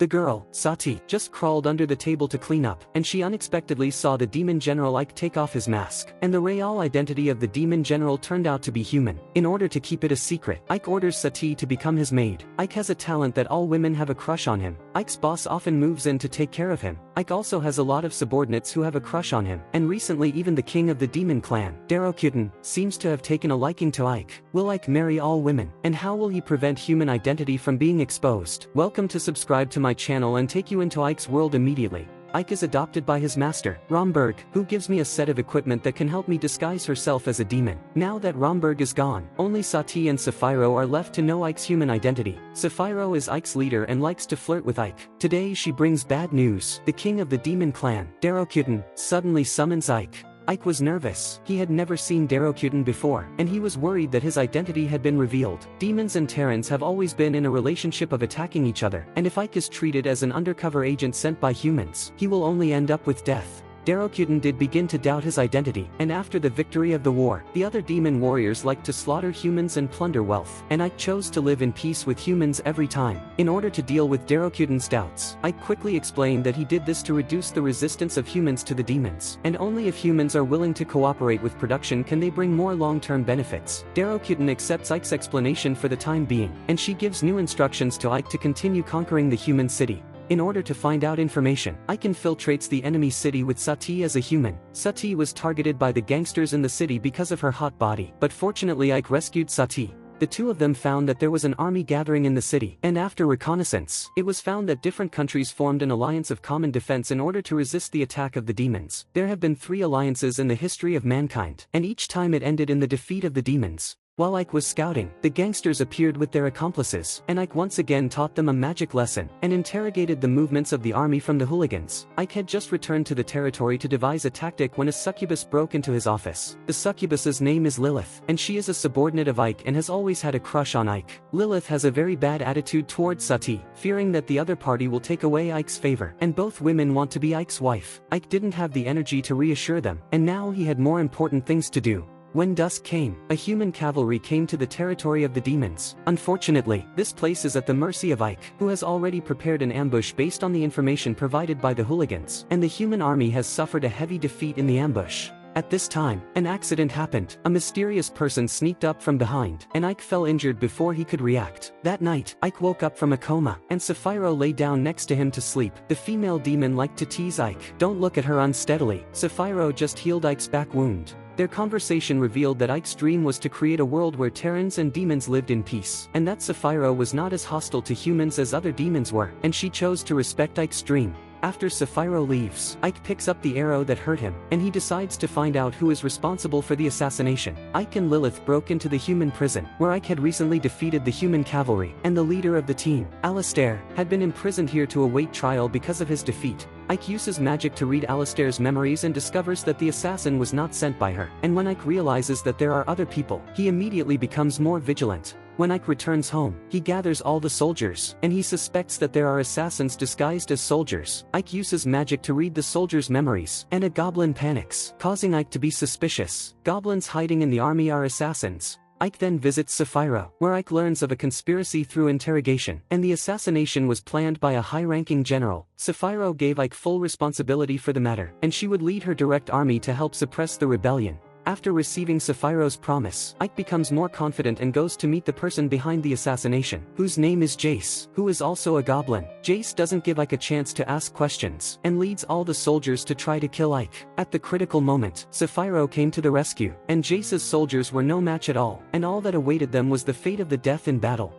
The girl, Sati, just crawled under the table to clean up, and she unexpectedly saw the demon general Ike take off his mask, and the real identity of the demon general turned out to be human. In order to keep it a secret, Ike orders Sati to become his maid. Ike has a talent that all women have a crush on him. Ike's boss often moves in to take care of him. Ike also has a lot of subordinates who have a crush on him, and recently even the king of the demon clan, Darokuten, seems to have taken a liking to Ike. Will Ike marry all women? And how will he prevent human identity from being exposed? Welcome to subscribe to my channel and take you into Ike's world immediately. Ike is adopted by his master, Romberg, who gives me a set of equipment that can help me disguise herself as a demon. Now that Romberg is gone, only Sati and Sapphiro are left to know Ike's human identity. Sapphiro is Ike's leader and likes to flirt with Ike. Today she brings bad news. The king of the demon clan, Darokuten, suddenly summons Ike. Ike was nervous. He had never seen Darokuten before, and he was worried that his identity had been revealed. Demons and Terrans have always been in a relationship of attacking each other, and if Ike is treated as an undercover agent sent by humans, he will only end up with death. Darokuten did begin to doubt his identity, and after the victory of the war, the other demon warriors liked to slaughter humans and plunder wealth, and Ike chose to live in peace with humans every time. In order to deal with Darokuten's doubts, Ike quickly explained that he did this to reduce the resistance of humans to the demons, and only if humans are willing to cooperate with production can they bring more long-term benefits. Darokuten accepts Ike's explanation for the time being, and she gives new instructions to Ike to continue conquering the human city. In order to find out information, Ike infiltrates the enemy city with Sati as a human. Sati was targeted by the gangsters in the city because of her hot body, but fortunately Ike rescued Sati. The two of them found that there was an army gathering in the city, and after reconnaissance, it was found that different countries formed an alliance of common defense in order to resist the attack of the demons. There have been 3 alliances in the history of mankind, and each time it ended in the defeat of the demons. While Ike was scouting, the gangsters appeared with their accomplices, and Ike once again taught them a magic lesson, and interrogated the movements of the army from the hooligans. Ike had just returned to the territory to devise a tactic when a succubus broke into his office. The succubus's name is Lilith, and she is a subordinate of Ike and has always had a crush on Ike. Lilith has a very bad attitude towards Sati, fearing that the other party will take away Ike's favor, and both women want to be Ike's wife. Ike didn't have the energy to reassure them, and now he had more important things to do. When dusk came, a human cavalry came to the territory of the demons. Unfortunately, this place is at the mercy of Ike, who has already prepared an ambush based on the information provided by the hooligans, and the human army has suffered a heavy defeat in the ambush. At this time, an accident happened. A mysterious person sneaked up from behind, and Ike fell injured before he could react. That night, Ike woke up from a coma, and Sapphiro lay down next to him to sleep. The female demon liked to tease Ike. Don't look at her unsteadily. Sapphiro just healed Ike's back wound. Their conversation revealed that Ike's dream was to create a world where Terrans and demons lived in peace, and that Sapphiro was not as hostile to humans as other demons were, and she chose to respect Ike's dream. After Sapphiro leaves, Ike picks up the arrow that hurt him, and he decides to find out who is responsible for the assassination. Ike and Lilith broke into the human prison, where Ike had recently defeated the human cavalry, and the leader of the team, Alistair, had been imprisoned here to await trial because of his defeat. Ike uses magic to read Alistair's memories and discovers that the assassin was not sent by her, and when Ike realizes that there are other people, he immediately becomes more vigilant. When Ike returns home, he gathers all the soldiers, and he suspects that there are assassins disguised as soldiers. Ike uses magic to read the soldiers' memories, and a goblin panics, causing Ike to be suspicious. Goblins hiding in the army are assassins. Ike then visits Sapphiro, where Ike learns of a conspiracy through interrogation, and the assassination was planned by a high-ranking general. Sapphiro gave Ike full responsibility for the matter, and she would lead her direct army to help suppress the rebellion. After receiving Sapphiro's promise, Ike becomes more confident and goes to meet the person behind the assassination, whose name is Jace, who is also a goblin. Jace doesn't give Ike a chance to ask questions, and leads all the soldiers to try to kill Ike. At the critical moment, Sapphiro came to the rescue, and Jace's soldiers were no match at all, and all that awaited them was the fate of the death in battle.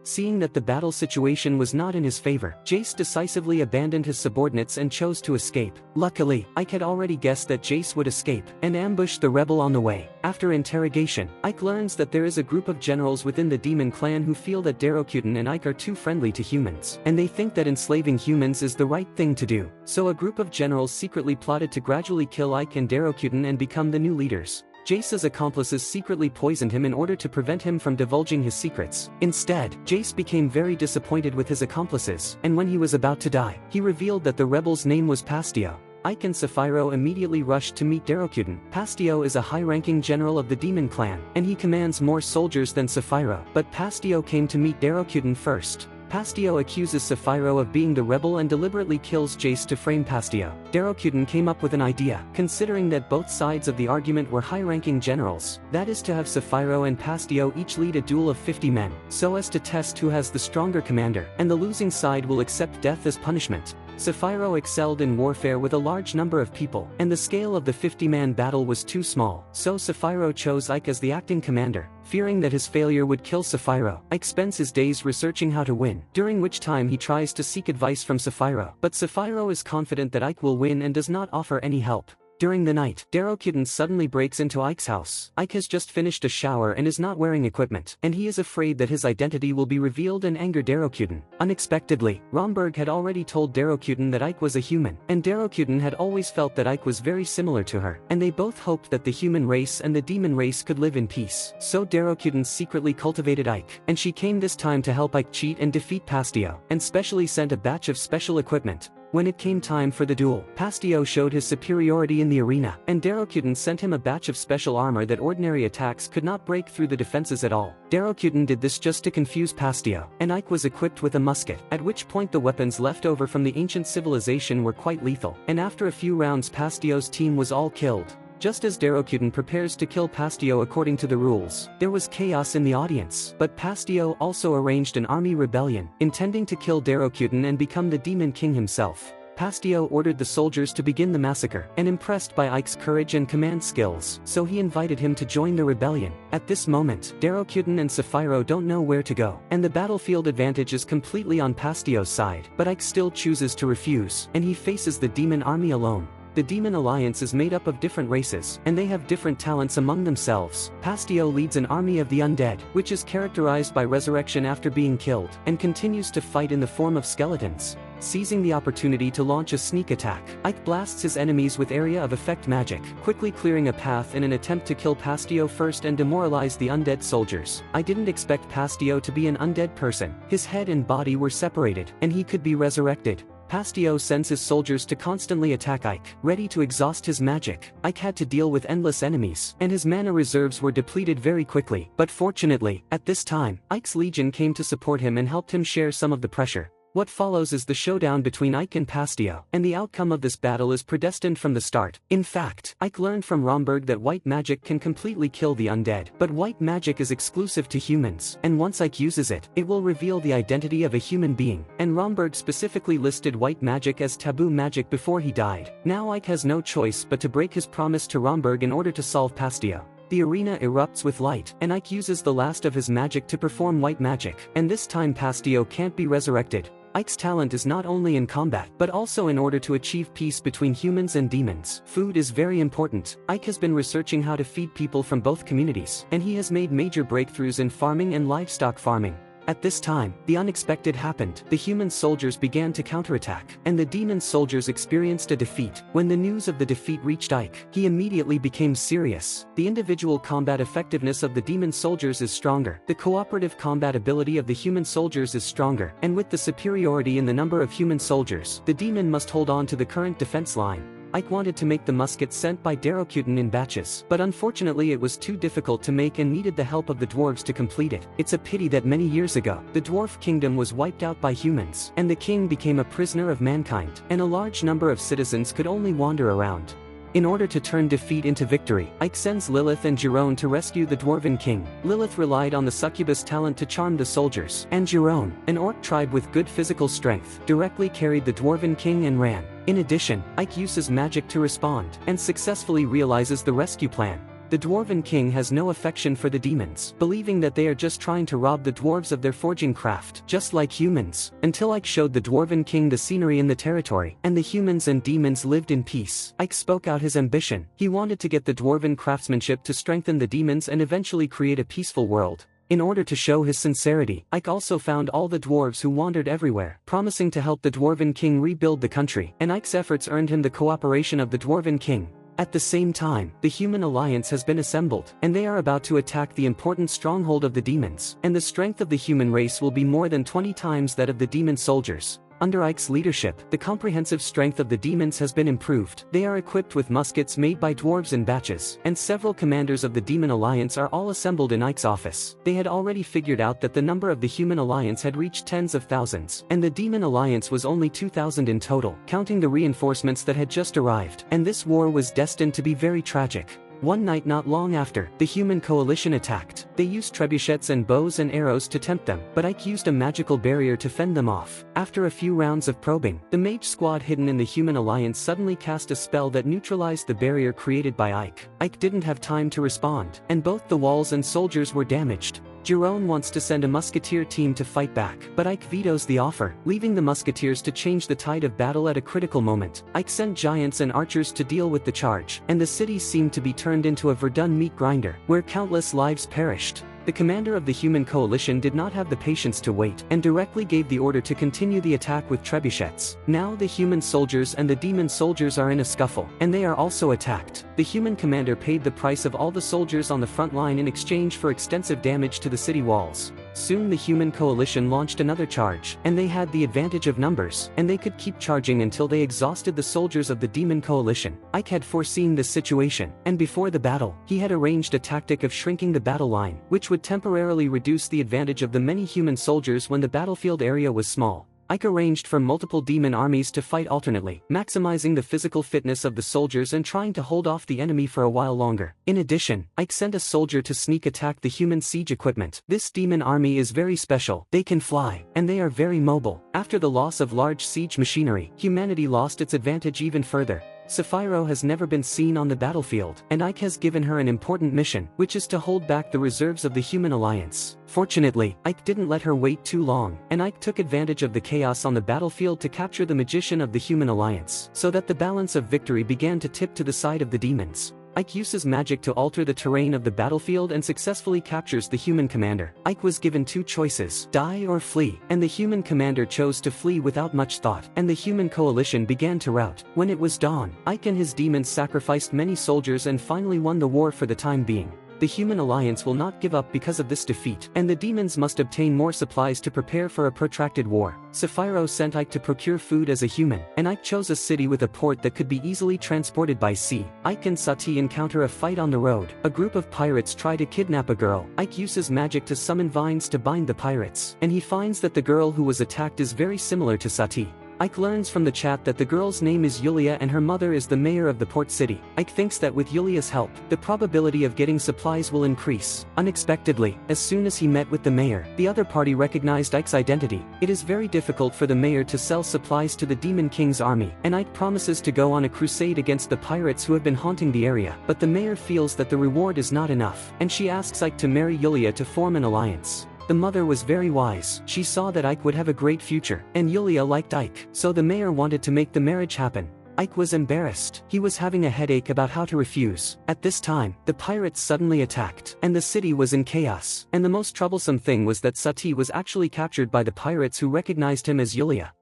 Seeing that the battle situation was not in his favor, Jace decisively abandoned his subordinates and chose to escape. Luckily, Ike had already guessed that Jace would escape, and ambush the rebel on the way. After interrogation, Ike learns that there is a group of generals within the demon clan who feel that Darokuten and Ike are too friendly to humans, and they think that enslaving humans is the right thing to do. So a group of generals secretly plotted to gradually kill Ike and Darokuten and become the new leaders. Jace's accomplices secretly poisoned him in order to prevent him from divulging his secrets. Instead, Jace became very disappointed with his accomplices, and when he was about to die, he revealed that the rebel's name was Pastio. Ike and Sapphiro immediately rushed to meet Darokuten. Pastio is a high-ranking general of the demon clan, and he commands more soldiers than Sapphiro, but Pastio came to meet Darokuten first. Pastio accuses Sapphiro of being the rebel and deliberately kills Jace to frame Pastio. Darokuten came up with an idea, considering that both sides of the argument were high-ranking generals, that is to have Sapphiro and Pastio each lead a duel of 50 men, so as to test who has the stronger commander, and the losing side will accept death as punishment. Sapphiro excelled in warfare with a large number of people, and the scale of the 50-man battle was too small, so Sapphiro chose Ike as the acting commander. Fearing that his failure would kill Sapphiro, Ike spends his days researching how to win, during which time he tries to seek advice from Sapphiro. But Sapphiro is confident that Ike will win and does not offer any help. During the night, Darokuten suddenly breaks into Ike's house. Ike has just finished a shower and is not wearing equipment, and he is afraid that his identity will be revealed and anger Darokuten. Unexpectedly, Romberg had already told Darokuten that Ike was a human, and Darokuten had always felt that Ike was very similar to her, and they both hoped that the human race and the demon race could live in peace. So Darokuten secretly cultivated Ike, and she came this time to help Ike cheat and defeat Pastio, and specially sent a batch of special equipment. When it came time for the duel, Pastio showed his superiority in the arena, and Darokuten sent him a batch of special armor that ordinary attacks could not break through the defenses at all. Darokuten did this just to confuse Pastio, and Ike was equipped with a musket, at which point the weapons left over from the ancient civilization were quite lethal, and after a few rounds Pastio's team was all killed. Just as Darokuten prepares to kill Pastio according to the rules, there was chaos in the audience. But Pastio also arranged an army rebellion, intending to kill Darokuten and become the Demon King himself. Pastio ordered the soldiers to begin the massacre, and impressed by Ike's courage and command skills, so he invited him to join the rebellion. At this moment, Darokuten and Sapphiro don't know where to go, and the battlefield advantage is completely on Pastio's side, but Ike still chooses to refuse, and he faces the demon army alone. The Demon Alliance is made up of different races, and they have different talents among themselves. Pastio leads an army of the undead, which is characterized by resurrection after being killed, and continues to fight in the form of skeletons. Seizing the opportunity to launch a sneak attack, Ike blasts his enemies with area of effect magic, quickly clearing a path in an attempt to kill Pastio first and demoralize the undead soldiers. I didn't expect Pastio to be an undead person. His head and body were separated, and he could be resurrected. Pastio sends his soldiers to constantly attack Ike, ready to exhaust his magic. Ike had to deal with endless enemies, and his mana reserves were depleted very quickly. But fortunately, at this time, Ike's legion came to support him and helped him share some of the pressure. What follows is the showdown between Ike and Pastio, and the outcome of this battle is predestined from the start. In fact, Ike learned from Romberg that white magic can completely kill the undead, but white magic is exclusive to humans, and once Ike uses it, it will reveal the identity of a human being, and Romberg specifically listed white magic as taboo magic before he died. Now Ike has no choice but to break his promise to Romberg in order to solve Pastio. The arena erupts with light, and Ike uses the last of his magic to perform white magic, and this time Pastio can't be resurrected. Ike's talent is not only in combat, but also in order to achieve peace between humans and demons. Food is very important. Ike has been researching how to feed people from both communities, and he has made major breakthroughs in farming and livestock farming. At this time, the unexpected happened. The human soldiers began to counterattack, and the demon soldiers experienced a defeat. When the news of the defeat reached Ike, he immediately became serious. The individual combat effectiveness of the demon soldiers is stronger, the cooperative combat ability of the human soldiers is stronger, and with the superiority in the number of human soldiers, the demon must hold on to the current defense line. Ike wanted to make the musket sent by Darokuten in batches, but unfortunately it was too difficult to make and needed the help of the dwarves to complete it. It's a pity that many years ago, the dwarf kingdom was wiped out by humans, and the king became a prisoner of mankind, and a large number of citizens could only wander around. In order to turn defeat into victory, Ike sends Lilith and Giron to rescue the dwarven king. Lilith relied on the Succubus talent to charm the soldiers, and Giron, an orc tribe with good physical strength, directly carried the dwarven king and ran. In addition, Ike uses magic to respond, and successfully realizes the rescue plan. The dwarven king has no affection for the demons, believing that they are just trying to rob the dwarves of their forging craft, just like humans, until Ike showed the dwarven king the scenery in the territory, and the humans and demons lived in peace. Ike spoke out his ambition. He wanted to get the dwarven craftsmanship to strengthen the demons and eventually create a peaceful world. In order to show his sincerity, Ike also found all the dwarves who wandered everywhere, promising to help the dwarven king rebuild the country, and Ike's efforts earned him the cooperation of the dwarven king. At the same time, the human alliance has been assembled, and they are about to attack the important stronghold of the demons, and the strength of the human race will be more than 20 times that of the demon soldiers. Under Ike's leadership, the comprehensive strength of the demons has been improved. They are equipped with muskets made by dwarves in batches, and several commanders of the Demon Alliance are all assembled in Ike's office. They had already figured out that the number of the Human Alliance had reached tens of thousands, and the Demon Alliance was only 2,000 in total, counting the reinforcements that had just arrived, and this war was destined to be very tragic. One night not long after, the Human Coalition attacked. They used trebuchets and bows and arrows to tempt them, but Ike used a magical barrier to fend them off. After a few rounds of probing, the mage squad hidden in the Human Alliance suddenly cast a spell that neutralized the barrier created by Ike. Ike didn't have time to respond, and both the walls and soldiers were damaged. Jerome wants to send a musketeer team to fight back, but Ike vetoes the offer, leaving the musketeers to change the tide of battle at a critical moment. Ike sent giants and archers to deal with the charge, and the city seemed to be turned into a Verdun meat grinder, where countless lives perished. The commander of the Human Coalition did not have the patience to wait, and directly gave the order to continue the attack with trebuchets. Now the human soldiers and the demon soldiers are in a scuffle, and they are also attacked. The human commander paid the price of all the soldiers on the front line in exchange for extensive damage to the city walls. Soon the Human Coalition launched another charge, and they had the advantage of numbers, and they could keep charging until they exhausted the soldiers of the Demon Coalition. Ike had foreseen this situation, and before the battle, he had arranged a tactic of shrinking the battle line, which would temporarily reduce the advantage of the many human soldiers when the battlefield area was small. Ike arranged for multiple demon armies to fight alternately, maximizing the physical fitness of the soldiers and trying to hold off the enemy for a while longer. In addition, Ike sent a soldier to sneak attack the human siege equipment. This demon army is very special, they can fly, and they are very mobile. After the loss of large siege machinery, humanity lost its advantage even further. Sapphiro has never been seen on the battlefield, and Ike has given her an important mission, which is to hold back the reserves of the Human Alliance. Fortunately, Ike didn't let her wait too long, and Ike took advantage of the chaos on the battlefield to capture the magician of the Human Alliance, so that the balance of victory began to tip to the side of the demons. Ike uses magic to alter the terrain of the battlefield and successfully captures the human commander. Ike was given two choices, die or flee, and the human commander chose to flee without much thought, and the Human Coalition began to rout. When it was dawn, Ike and his demons sacrificed many soldiers and finally won the war for the time being. The Human Alliance will not give up because of this defeat, and the demons must obtain more supplies to prepare for a protracted war. Sapphiro sent Ike to procure food as a human, and Ike chose a city with a port that could be easily transported by sea. Ike and Sati encounter a fight on the road. A group of pirates try to kidnap a girl. Ike uses magic to summon vines to bind the pirates, and he finds that the girl who was attacked is very similar to Sati. Ike learns from the chat that the girl's name is Yulia and her mother is the mayor of the port city. Ike thinks that with Yulia's help, the probability of getting supplies will increase. Unexpectedly, as soon as he met with the mayor, the other party recognized Ike's identity. It is very difficult for the mayor to sell supplies to the Demon King's army, and Ike promises to go on a crusade against the pirates who have been haunting the area. But the mayor feels that the reward is not enough, and she asks Ike to marry Yulia to form an alliance. The mother was very wise. She saw that Ike would have a great future, and Yulia liked Ike, so the mayor wanted to make the marriage happen. Ike was embarrassed. He was having a headache about how to refuse. At this time, the pirates suddenly attacked, and the city was in chaos. And the most troublesome thing was that Sati was actually captured by the pirates who recognized him as Yulia.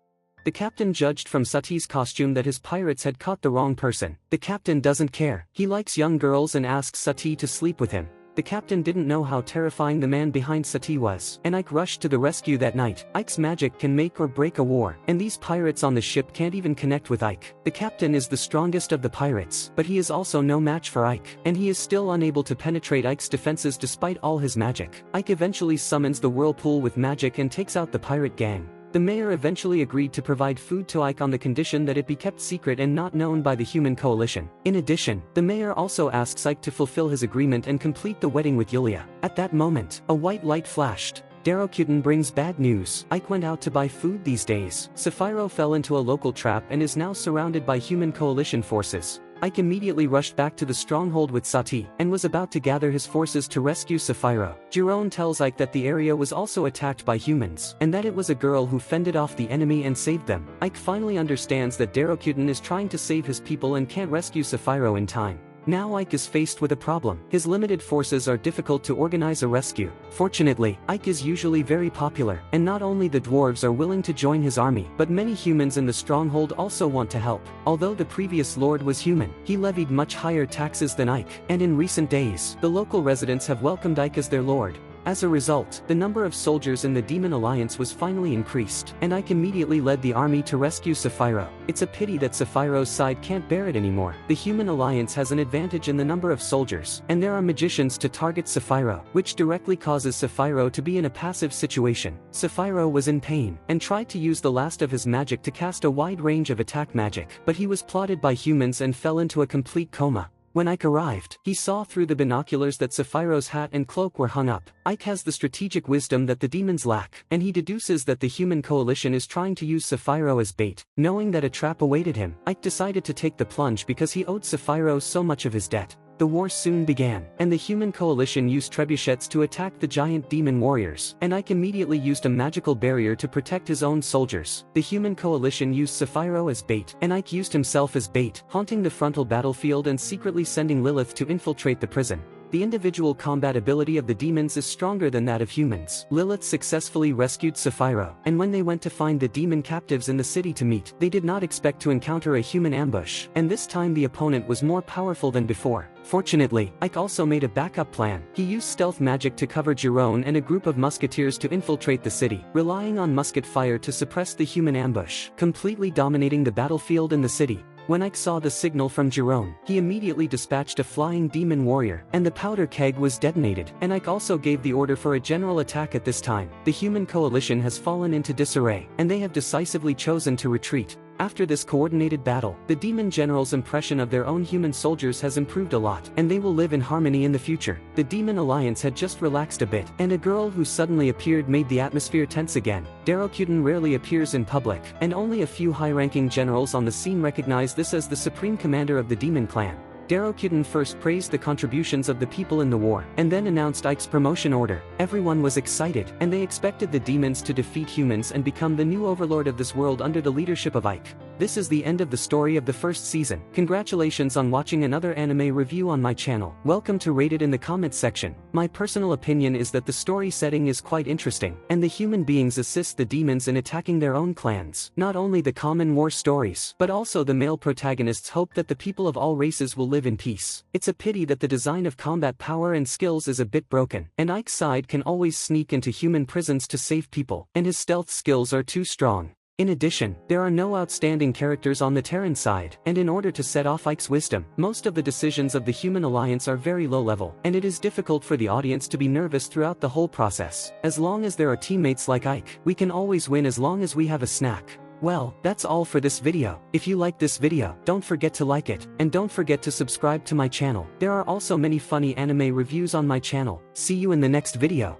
The captain judged from Sati's costume that his pirates had caught the wrong person. The captain doesn't care. He likes young girls and asks Sati to sleep with him. The captain didn't know how terrifying the man behind Sati was, and Ike rushed to the rescue that night. Ike's magic can make or break a war, and these pirates on the ship can't even connect with Ike. The captain is the strongest of the pirates, but he is also no match for Ike, and he is still unable to penetrate Ike's defenses despite all his magic. Ike eventually summons the whirlpool with magic and takes out the pirate gang. The mayor eventually agreed to provide food to Ike on the condition that it be kept secret and not known by the Human Coalition. In addition, the mayor also asks Ike to fulfill his agreement and complete the wedding with Yulia. At that moment, a white light flashed. Darokuten brings bad news. Ike went out to buy food these days. Sapphiro fell into a local trap and is now surrounded by Human Coalition forces. Ike immediately rushed back to the stronghold with Sati, and was about to gather his forces to rescue Sapphiro. Jerome tells Ike that the area was also attacked by humans, and that it was a girl who fended off the enemy and saved them. Ike finally understands that Darokuten is trying to save his people and can't rescue Sapphiro in time. Now Ike is faced with a problem. His limited forces are difficult to organize a rescue. Fortunately, Ike is usually very popular, and not only the dwarves are willing to join his army, but many humans in the stronghold also want to help. Although the previous lord was human, he levied much higher taxes than Ike, and in recent days, the local residents have welcomed Ike as their lord. As a result, the number of soldiers in the Demon Alliance was finally increased, and Ike immediately led the army to rescue Sapphiro. It's a pity that Sapphiro's side can't bear it anymore. The Human Alliance has an advantage in the number of soldiers, and there are magicians to target Sapphiro, which directly causes Sapphiro to be in a passive situation. Sapphiro was in pain, and tried to use the last of his magic to cast a wide range of attack magic, but he was plotted by humans and fell into a complete coma. When Ike arrived, he saw through the binoculars that Sapphiro's hat and cloak were hung up. Ike has the strategic wisdom that the demons lack, and he deduces that the human coalition is trying to use Sapphiro as bait. Knowing that a trap awaited him, Ike decided to take the plunge because he owed Sapphiro so much of his debt. The war soon began, and the human coalition used trebuchets to attack the giant demon warriors, and Ike immediately used a magical barrier to protect his own soldiers. The human coalition used Sapphiro as bait, and Ike used himself as bait, haunting the frontal battlefield and secretly sending Lilith to infiltrate the prison. The individual combat ability of the demons is stronger than that of humans. Lilith successfully rescued Sapphiro, and when they went to find the demon captives in the city to meet, they did not expect to encounter a human ambush, and this time the opponent was more powerful than before. Fortunately, Ike also made a backup plan. He used stealth magic to cover Giron and a group of musketeers to infiltrate the city, relying on musket fire to suppress the human ambush, completely dominating the battlefield and the city. When Ike saw the signal from Giron, he immediately dispatched a flying demon warrior, and the powder keg was detonated, and Ike also gave the order for a general attack at this time. The human coalition has fallen into disarray, and they have decisively chosen to retreat. After this coordinated battle, the demon general's impression of their own human soldiers has improved a lot, and they will live in harmony in the future. The Demon Alliance had just relaxed a bit, and a girl who suddenly appeared made the atmosphere tense again. Darokuten rarely appears in public, and only a few high-ranking generals on the scene recognize this as the supreme commander of the demon clan. Darokuten first praised the contributions of the people in the war, and then announced Ike's promotion order. Everyone was excited, and they expected the demons to defeat humans and become the new overlord of this world under the leadership of Ike. This is the end of the story of the first season. Congratulations on watching another anime review on my channel. Welcome to rate it in the comments section. My personal opinion is that the story setting is quite interesting, and the human beings assist the demons in attacking their own clans. Not only the common war stories, but also the male protagonists hope that the people of all races will live in peace. It's a pity that the design of combat power and skills is a bit broken, and Ike's side can always sneak into human prisons to save people, and his stealth skills are too strong. In addition, there are no outstanding characters on the Terran side, and in order to set off Ike's wisdom, most of the decisions of the Human Alliance are very low level, and it is difficult for the audience to be nervous throughout the whole process. As long as there are teammates like Ike, we can always win as long as we have a snack. Well, that's all for this video. If you like this video, don't forget to like it, and don't forget to subscribe to my channel. There are also many funny anime reviews on my channel. See you in the next video.